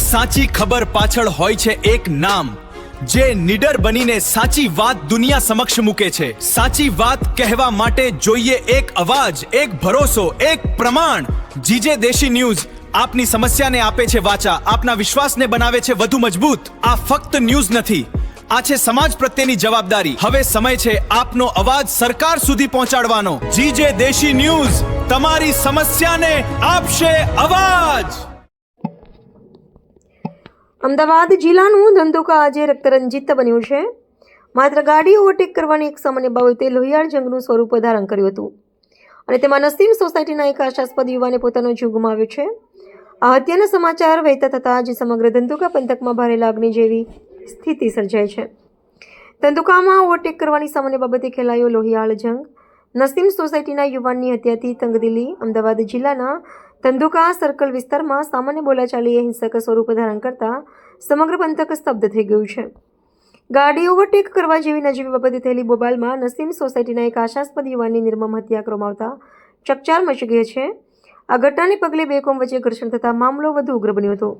દરેક સાચી ખબર પાછળ હોય છે એક નામ, જે નિડર બનીને સાચી વાત દુનિયા સમક્ષ મૂકે છે। સાચી વાત કહેવા માટે જોઈએ એક અવાજ, એક ભરોસો, એક પ્રમાણ। જીજે દેશી ન્યૂઝ આપની સમસ્યાને આપે છે વાચા, આપના વિશ્વાસને બનાવે છે વધુ મજબૂત। આ ફક્ત ન્યૂઝ નથી, આ છે સમાજ પ્રત્યેની જવાબદારી। હવે સમય છે આપનો અવાજ સરકાર સુધી પહોંચાડવાનો। જીજે દેશી ન્યૂઝ તમારી સમસ્યાને આપશે અવાજ। અમદાવાદ જિલ્લાનું ધંધુકા આજે રક્તરંજિત બન્યું છે। માત્ર ગાડી ઓવરટેક કરવાની એક સામાન્ય બાબતે લોહિયાળ જંગનું સ્વરૂપ ધારણ કર્યું હતું અને તેમાં નસીમ સોસાયટીના એક આશાસ્પદ યુવાને પોતાનો જીવ ગુમાવ્યો છે। આ હત્યાના સમાચાર વહેતા થતાં જ સમગ્ર ધંધુકા પંથકમાં ભારે લાગણી જેવી સ્થિતિ સર્જાઈ છે। ધંધુકામાં ઓવરટેક કરવાની સામાન્ય બાબતે ખેલાયો લોહિયાળ જંગ। નસીમ સોસાયટીના યુવાનની હત્યાથી તંગદિલી। અમદાવાદ જિલ્લાના ધંધુકા સર્કલ વિસ્તારમાં સામાન્ય બોલાચાલીએ હિંસક સ્વરૂપ ધારણ કરતા સમગ્ર પંથક સ્તબ્ધ થઈ ગયું છે। ગાડી ઓવરટેક કરવા જેવી નજીવી બાબતે થયેલી બોબાલમાં નસીમ સોસાયટીના એક આશાસ્પદ યુવાનની નિર્મમ હત્યા કરવામાં આવતા ચકચાર મચી ગઈ છે। આ ઘટનાને પગલે બે કોમ વચ્ચે ઘર્ષણ થતા મામલો વધુ ઉગ્ર બન્યો હતો।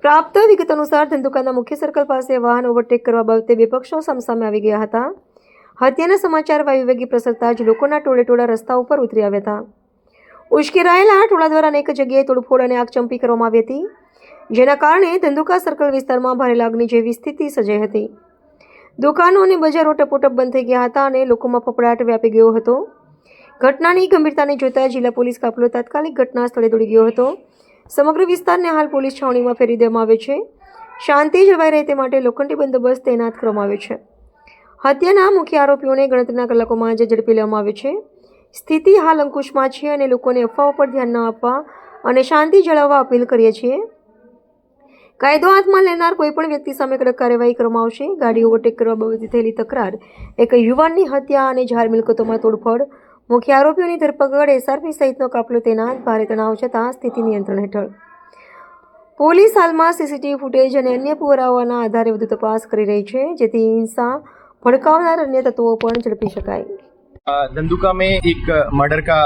પ્રાપ્ત વિગત અનુસાર ધંધુકાના મુખ્ય સર્કલ પાસે વાહન ઓવરટેક કરવા બાબતે બે પક્ષો સામસામે આવી ગયા હતા। હત્યાના સમાચાર વાયુવેગી પ્રસરતા જ લોકોના ટોળે રસ્તા ઉપર ઉતરી આવ્યા હતા। ઉશ્કેરાયેલા ટોળા દ્વારા અનેક જગ્યાએ તોડફોડ અને આગચંપી કરવામાં આવી હતી, જેના કારણે ધંધુકા સર્કલ વિસ્તારમાં ભારે લાગણી જેવી સ્થિતિ સર્જાઈ હતી। દુકાનો અને બજારો ટપોટપ બંધ થઈ ગયા હતા અને લોકોમાં ફફડાટ વ્યાપી ગયો હતો। ઘટનાની ગંભીરતાને જોતા જિલ્લા પોલીસ કાફલો તાત્કાલિક ઘટના સ્થળે દોડી ગયો હતો। સમગ્ર વિસ્તારને હાલ પોલીસ છાવણીમાં ફેરવી દેવામાં આવ્યો છે। શાંતિ જળવાઈ રહે તે માટે લોખંડી બંદોબસ્ત તૈનાત કરવામાં આવ્યો છે। હત્યાના મુખ્ય આરોપીઓને ગણતરીના કલાકોમાં જ ઝડપી લેવામાં આવ્યો છે। સ્થિતિ હાલ અંકુશમાં છે અને લોકોને અફવાઓ પર ધ્યાન ન આપવા અને શાંતિ જાળવવા અપીલ કરીએ છીએ। કાયદો હાથમાં લેનાર કોઈપણ વ્યક્તિ સામે કડક કાર્યવાહી કરવામાં આવશે। ગાડી ઓવરટેક કરવા બાબતે થયેલી તકરાર, એક યુવાનની હત્યા અને જાહેર મિલકતોમાં તોડફોડ, મુખ્ય આરોપીઓની ધરપકડ, એસઆરપી સહિતનો કાફલો તૈનાત, ભારે તણાવ છતાં સ્થિતિ નિયંત્રણ હેઠળ। પોલીસ હાલમાં સીસીટીવી ફૂટેજ અને અન્ય પુરાવાના આધારે વધુ તપાસ કરી રહી છે, જેથી હિંસા भड़कावनार अन्य तत्वों पर झड़पी शकाय। धंधुका में एक मर्डर का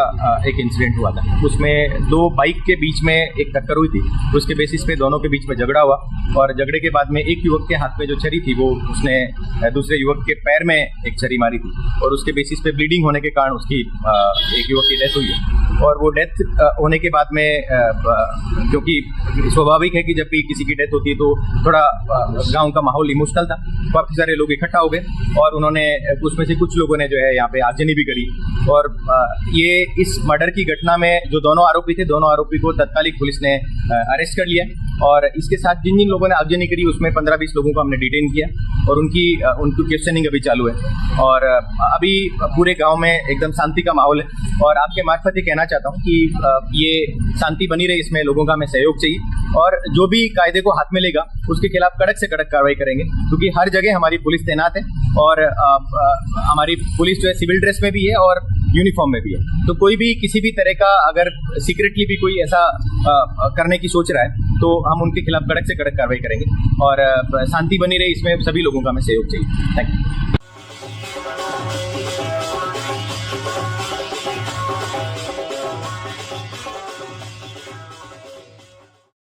एक इंसिडेंट हुआ था। उसमें दो बाइक के बीच में एक टक्कर हुई थी। उसके बेसिस पे दोनों के बीच में झगड़ा हुआ और झगड़े के बाद में एक युवक के हाथ में जो छरी थी वो उसने दूसरे युवक के पैर में एक छरी मारी थी और उसके बेसिस पे ब्लीडिंग होने के कारण उसकी एक युवक की डेथ हुई है। और वो डेथ होने के बाद में क्योंकि स्वाभाविक है कि जब भी किसी की डेथ होती है तो थोड़ा गाँव का माहौल इमोशनल था। काफ़ी सारे लोग इकट्ठा हो गए और उन्होंने उसमें से कुछ लोगों ने जो है यहाँ पे आगजनी भी करी और ये इस मर्डर की घटना में जो दोनों आरोपी थे, दोनों आरोपी को तत्कालिक पुलिस ने अरेस्ट कर लिया और इसके साथ जिन जिन लोगों ने आगजनी करी उसमें 15-20 लोगों को हमने डिटेन किया और उनकी क्वेश्चनिंग अभी चालू है और अभी पूरे गांव में एकदम शांति का माहौल है। और आपके मार्फत ये कहना चाहता हूँ कि ये शांति बनी रहे, इसमें लोगों का हमें सहयोग चाहिए और जो भी कायदे को हाथ में लेगा उसके खिलाफ कड़क से कड़क कार्रवाई करेंगे, क्योंकि हर जगह हमारी पुलिस तैनात है और हमारी पुलिस जो है सिविल ड्रेस में भी है और यूनिफॉर्म में भी है। तो कोई भी किसी भी तरह का अगर सीक्रेटली भी कोई ऐसा करने की सोच रहा है तो हम उनके खिलाफ कड़क से कड़क कार्रवाई करेंगे और शांति बनी रहे, इसमें सभी लोगों का हमें सहयोग चाहिए। Thank you.